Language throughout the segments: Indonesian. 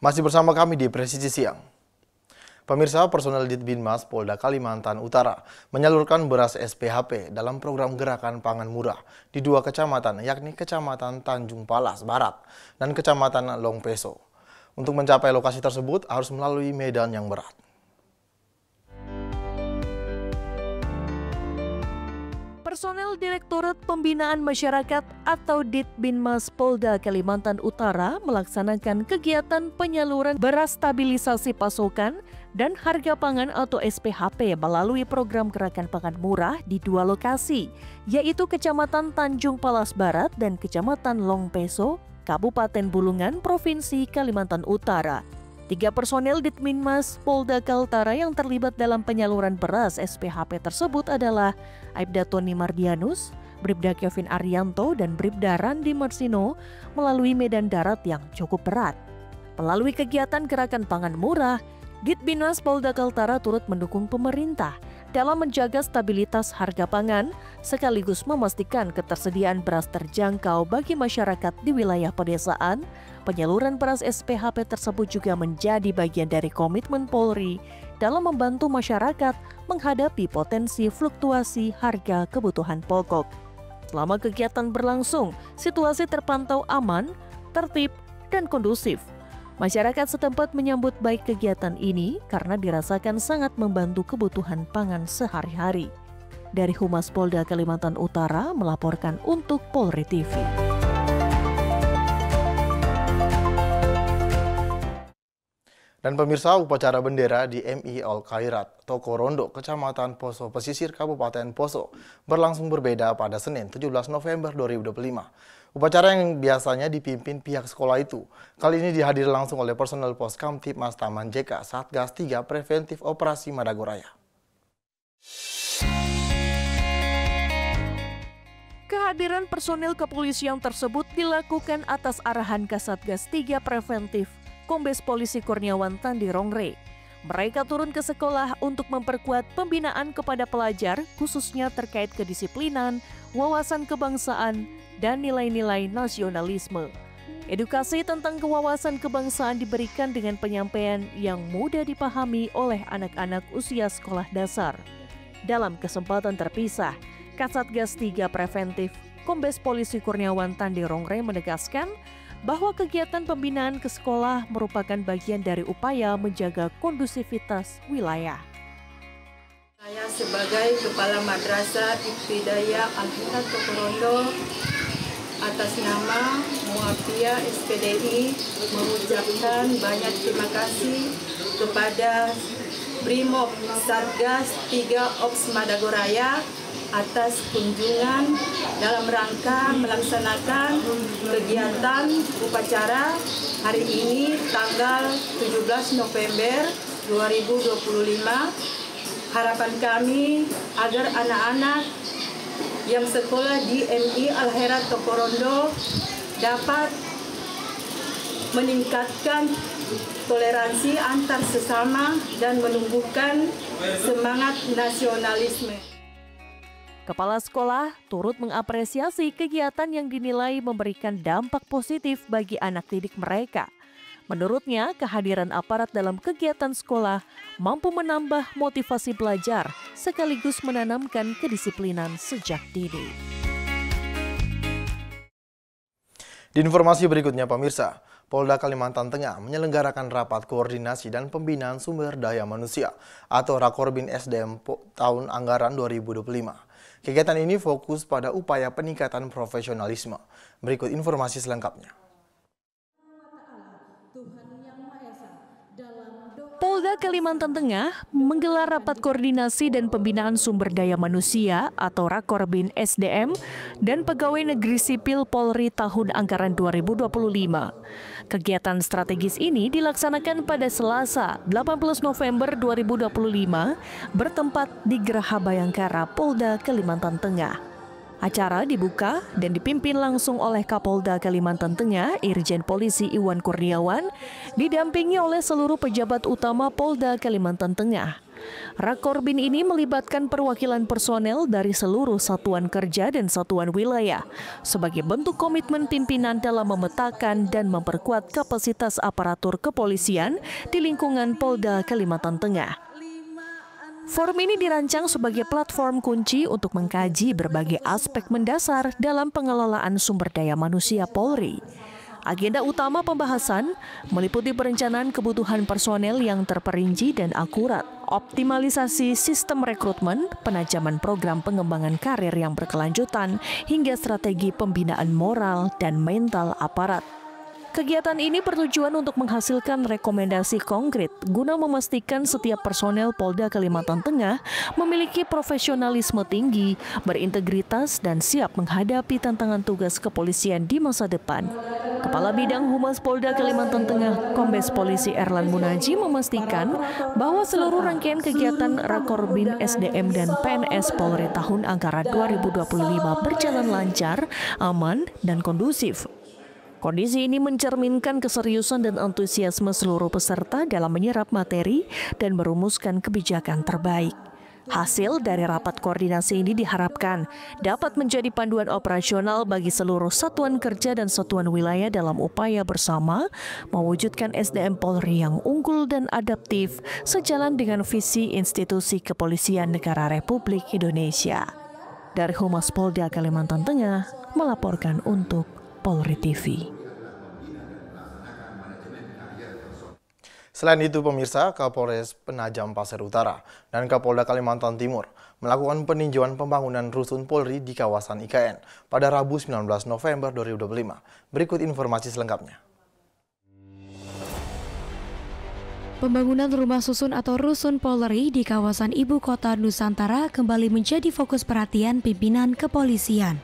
Masih bersama kami di Presisi Siang. Pemirsa, personel Ditbinmas Polda Kalimantan Utara menyalurkan beras SPHP dalam program Gerakan Pangan Murah di dua kecamatan, yakni Kecamatan Tanjung Palas Barat dan Kecamatan Longpeso. Untuk mencapai lokasi tersebut harus melalui medan yang berat. Personel Direktorat Pembinaan Masyarakat atau Ditbinmas Polda Kalimantan Utara melaksanakan kegiatan penyaluran beras stabilisasi pasokan dan harga pangan atau SPHP melalui program Gerakan Pangan Murah di dua lokasi, yaitu Kecamatan Tanjung Palas Barat dan Kecamatan Longpeso, Kabupaten Bulungan, Provinsi Kalimantan Utara. 3 personel Ditbinmas Polda Kaltara yang terlibat dalam penyaluran beras SPHP tersebut adalah Aibda Tony Mardianus, Bribda Kevin Arianto, dan Bribda Randi Marsino melalui medan darat yang cukup berat. Melalui kegiatan Gerakan Pangan Murah, Ditbinmas Polda Kaltara turut mendukung pemerintah dalam menjaga stabilitas harga pangan sekaligus memastikan ketersediaan beras terjangkau bagi masyarakat di wilayah pedesaan. Penyaluran beras SPHP tersebut juga menjadi bagian dari komitmen Polri dalam membantu masyarakat menghadapi potensi fluktuasi harga kebutuhan pokok. Selama kegiatan berlangsung, situasi terpantau aman, tertib, dan kondusif. Masyarakat setempat menyambut baik kegiatan ini karena dirasakan sangat membantu kebutuhan pangan sehari-hari. Dari Humas Polda Kalimantan Utara melaporkan untuk Polri TV. Dan pemirsa, upacara bendera di MI Al Khairat, Toko Rondo, Kecamatan Poso Pesisir, Kabupaten Poso, berlangsung berbeda pada Senin 17 November 2025. Upacara yang biasanya dipimpin pihak sekolah itu, kali ini dihadiri langsung oleh personel Pos Kamtibmas Taman JK Satgas 3 Preventif Operasi Madagoraya. Kehadiran personel kepolisian tersebut dilakukan atas arahan Kasatgas 3 Preventif Kombes Polisi Kurniawan Tandi Rongre. Mereka turun ke sekolah untuk memperkuat pembinaan kepada pelajar, khususnya terkait kedisiplinan, wawasan kebangsaan, dan nilai-nilai nasionalisme. Edukasi tentang kewawasan kebangsaan diberikan dengan penyampaian yang mudah dipahami oleh anak-anak usia sekolah dasar. Dalam kesempatan terpisah, Kasatgas 3 Preventif Kombes Polisi Kurniawan Tandi Rongre menegaskan bahwa kegiatan pembinaan ke sekolah merupakan bagian dari upaya menjaga kondusivitas wilayah. Saya sebagai Kepala Madrasah Ibtidaiyah Al-Khairat Toko Rondo atas nama Muafia SPDI mengucapkan banyak terima kasih kepada Brimob Satgas 3 Ops Madagoraya atas kunjungan dalam rangka melaksanakan kegiatan upacara hari ini tanggal 17 November 2025. Harapan kami agar anak-anak yang sekolah di MI Al Khairat Toko Rondo dapat meningkatkan toleransi antar sesama dan menumbuhkan semangat nasionalisme. Kepala sekolah turut mengapresiasi kegiatan yang dinilai memberikan dampak positif bagi anak didik mereka. Menurutnya, kehadiran aparat dalam kegiatan sekolah mampu menambah motivasi belajar sekaligus menanamkan kedisiplinan sejak dini. Di informasi berikutnya, pemirsa, Polda Kalimantan Tengah menyelenggarakan rapat koordinasi dan pembinaan sumber daya manusia atau Rakorbin SDM tahun anggaran 2025. Kegiatan ini fokus pada upaya peningkatan profesionalisme. Berikut informasi selengkapnya. Polda Kalimantan Tengah menggelar rapat koordinasi dan pembinaan sumber daya manusia atau Rakorbin SDM dan Pegawai Negeri Sipil Polri tahun anggaran 2025. Kegiatan strategis ini dilaksanakan pada Selasa 18 November 2025 bertempat di Geraha Bayangkara, Polda Kalimantan Tengah. Acara dibuka dan dipimpin langsung oleh Kapolda Kalimantan Tengah, Irjen Polisi Iwan Kurniawan, didampingi oleh seluruh pejabat utama Polda Kalimantan Tengah. Rakorbin ini melibatkan perwakilan personel dari seluruh satuan kerja dan satuan wilayah sebagai bentuk komitmen pimpinan dalam memetakan dan memperkuat kapasitas aparatur kepolisian di lingkungan Polda Kalimantan Tengah. Forum ini dirancang sebagai platform kunci untuk mengkaji berbagai aspek mendasar dalam pengelolaan sumber daya manusia Polri. Agenda utama pembahasan meliputi perencanaan kebutuhan personel yang terperinci dan akurat, optimalisasi sistem rekrutmen, penajaman program pengembangan karir yang berkelanjutan, hingga strategi pembinaan moral dan mental aparat. Kegiatan ini bertujuan untuk menghasilkan rekomendasi konkret guna memastikan setiap personel Polda Kalimantan Tengah memiliki profesionalisme tinggi, berintegritas, dan siap menghadapi tantangan tugas kepolisian di masa depan. Kepala Bidang Humas Polda Kalimantan Tengah, Kombes Polisi Erlan Munaji memastikan bahwa seluruh rangkaian kegiatan Rakorbin SDM dan PNS Polri tahun anggaran 2025 berjalan lancar, aman, dan kondusif. Kondisi ini mencerminkan keseriusan dan antusiasme seluruh peserta dalam menyerap materi dan merumuskan kebijakan terbaik. Hasil dari rapat koordinasi ini diharapkan dapat menjadi panduan operasional bagi seluruh satuan kerja dan satuan wilayah dalam upaya bersama mewujudkan SDM Polri yang unggul dan adaptif sejalan dengan visi institusi kepolisian negara Republik Indonesia. Dari Humas Polda Kalimantan Tengah melaporkan untuk Polri TV. Selain itu, pemirsa, Kapolres Penajam Pasir Utara dan Kapolda Kalimantan Timur melakukan peninjauan pembangunan rusun Polri di kawasan IKN pada Rabu 19 November 2025. Berikut informasi selengkapnya. Pembangunan rumah susun atau rusun Polri di kawasan Ibu Kota Nusantara kembali menjadi fokus perhatian pimpinan kepolisian.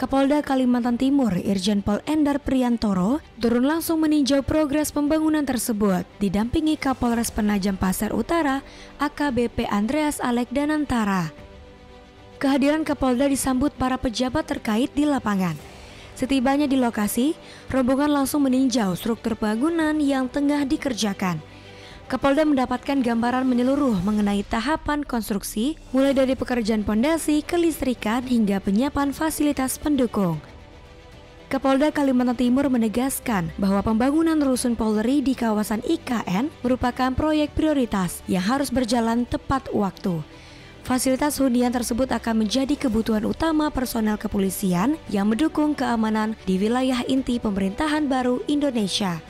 Kapolda Kalimantan Timur, Irjen Pol Endar Priantoro, turun langsung meninjau progres pembangunan tersebut, didampingi Kapolres Penajam Pasir Utara, AKBP Andreas Alek Danantara. Kehadiran Kapolda disambut para pejabat terkait di lapangan. Setibanya di lokasi, rombongan langsung meninjau struktur bangunan yang tengah dikerjakan. Kapolda mendapatkan gambaran menyeluruh mengenai tahapan konstruksi, mulai dari pekerjaan pondasi, kelistrikan, hingga penyiapan fasilitas pendukung. Kapolda Kalimantan Timur menegaskan bahwa pembangunan rusun Polri di kawasan IKN merupakan proyek prioritas yang harus berjalan tepat waktu. Fasilitas hunian tersebut akan menjadi kebutuhan utama personel kepolisian yang mendukung keamanan di wilayah inti pemerintahan baru Indonesia.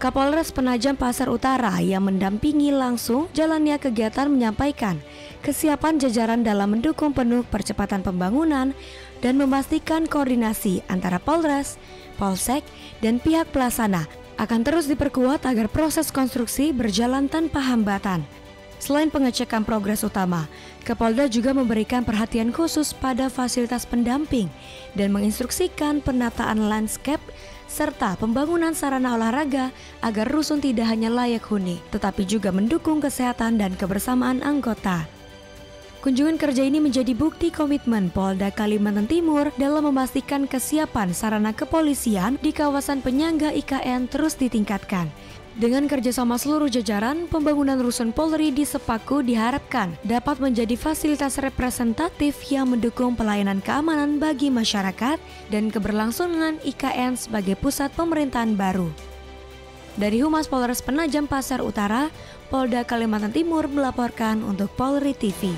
Kapolres Penajam Pasir Utara yang mendampingi langsung jalannya kegiatan menyampaikan kesiapan jajaran dalam mendukung penuh percepatan pembangunan dan memastikan koordinasi antara Polres, Polsek, dan pihak pelaksana akan terus diperkuat agar proses konstruksi berjalan tanpa hambatan. Selain pengecekan progres utama, Kapolda juga memberikan perhatian khusus pada fasilitas pendamping dan menginstruksikan penataan landscape serta pembangunan sarana olahraga agar rusun tidak hanya layak huni, tetapi juga mendukung kesehatan dan kebersamaan anggota. Kunjungan kerja ini menjadi bukti komitmen Polda Kalimantan Timur dalam memastikan kesiapan sarana kepolisian di kawasan penyangga IKN terus ditingkatkan. Dengan kerjasama seluruh jajaran, pembangunan rusun Polri di Sepaku diharapkan dapat menjadi fasilitas representatif yang mendukung pelayanan keamanan bagi masyarakat dan keberlangsungan IKN sebagai pusat pemerintahan baru. Dari Humas Polres Penajam Pasir Utara, Polda Kalimantan Timur melaporkan untuk Polri TV.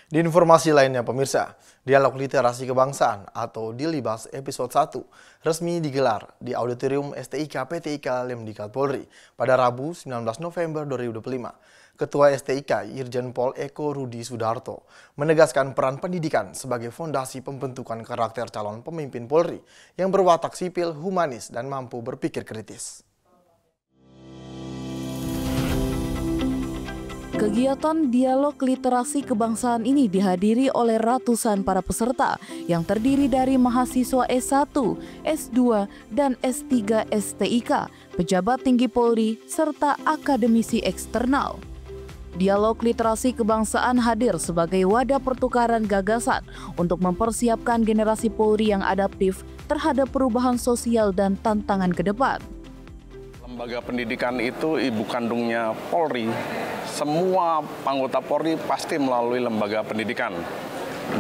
Di informasi lainnya, pemirsa, Dialog Literasi Kebangsaan atau Dilibas episode 1 resmi digelar di Auditorium STIK PTIK Lemdikat Polri pada Rabu 19 November 2025. Ketua STIK Irjen Pol Eko Rudi Sudarto menegaskan peran pendidikan sebagai fondasi pembentukan karakter calon pemimpin Polri yang berwatak sipil, humanis, dan mampu berpikir kritis. Kegiatan Dialog Literasi Kebangsaan ini dihadiri oleh ratusan para peserta yang terdiri dari mahasiswa S1, S2, dan S3 STIK, pejabat tinggi Polri, serta akademisi eksternal. Dialog Literasi Kebangsaan hadir sebagai wadah pertukaran gagasan untuk mempersiapkan generasi Polri yang adaptif terhadap perubahan sosial dan tantangan ke depan. Lembaga pendidikan itu ibu kandungnya Polri. Semua anggota Polri pasti melalui lembaga pendidikan.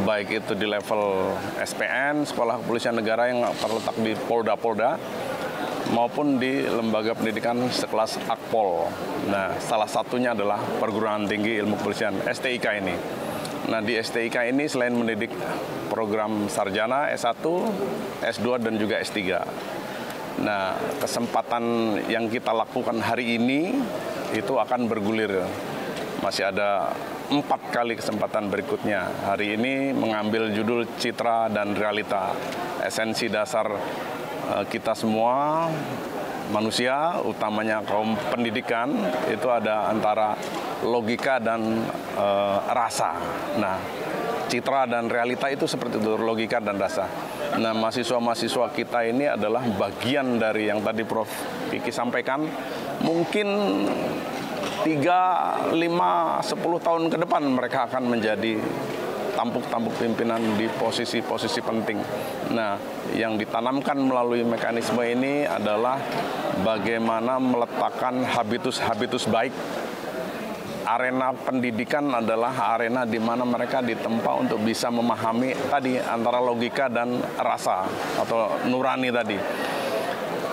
Baik itu di level SPN, Sekolah Kepolisian Negara yang terletak di Polda-Polda, maupun di lembaga pendidikan sekelas Akpol. Nah, salah satunya adalah Perguruan Tinggi Ilmu Kepolisian, STIK ini. Nah, di STIK ini selain mendidik program sarjana, S1, S2, dan juga S3. Nah, kesempatan yang kita lakukan hari ini itu akan bergulir. Masih ada 4 kali kesempatan berikutnya. Hari ini mengambil judul Citra dan Realita. Esensi dasar kita semua, manusia, utamanya kaum pendidikan, itu ada antara logika dan rasa. Nah, citra dan realita itu seperti itu, logika dan rasa. Nah, mahasiswa-mahasiswa kita ini adalah bagian dari yang tadi Prof. Kiki sampaikan, mungkin 3, 5, 10 tahun ke depan mereka akan menjadi tampuk-tampuk pimpinan di posisi-posisi penting. Nah, yang ditanamkan melalui mekanisme ini adalah bagaimana meletakkan habitus-habitus baik. Arena pendidikan adalah arena di mana mereka ditempa untuk bisa memahami tadi antara logika dan rasa atau nurani tadi.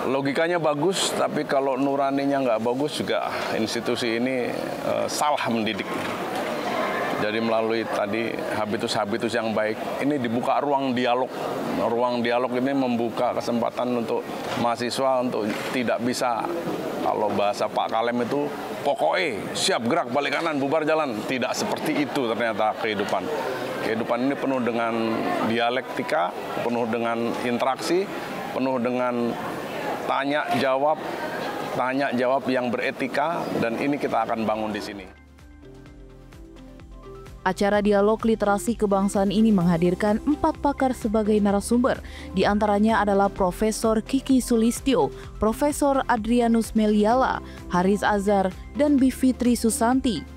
Logikanya bagus, tapi kalau nuraninya nggak bagus juga institusi ini salah mendidik. Jadi melalui tadi habitus-habitus yang baik, ini dibuka ruang dialog. Ruang dialog ini membuka kesempatan untuk mahasiswa untuk tidak bisa, kalau bahasa Pak Kalem itu, pokoknya siap gerak balik kanan, bubar jalan. Tidak seperti itu ternyata kehidupan. Kehidupan ini penuh dengan dialektika, penuh dengan interaksi, penuh dengan tanya jawab yang beretika, dan ini kita akan bangun di sini. Acara dialog literasi kebangsaan ini menghadirkan 4 pakar sebagai narasumber. Di antaranya adalah Profesor Kiki Sulistyo, Profesor Adrianus Meliala, Haris Azhar, dan Bivitri Susanti.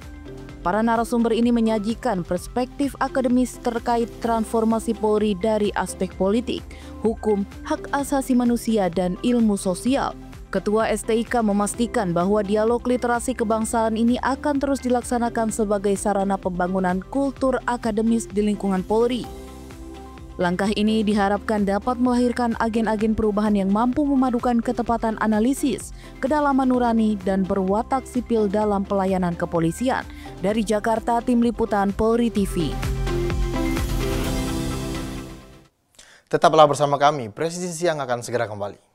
Para narasumber ini menyajikan perspektif akademis terkait transformasi Polri dari aspek politik, hukum, hak asasi manusia, dan ilmu sosial. Ketua STIK memastikan bahwa dialog literasi kebangsaan ini akan terus dilaksanakan sebagai sarana pembangunan kultur akademis di lingkungan Polri. Langkah ini diharapkan dapat melahirkan agen-agen perubahan yang mampu memadukan ketepatan analisis, kedalaman nurani, dan berwatak sipil dalam pelayanan kepolisian. Dari Jakarta, Tim Liputan Polri TV. Tetaplah bersama kami, Presisi Siang akan segera kembali.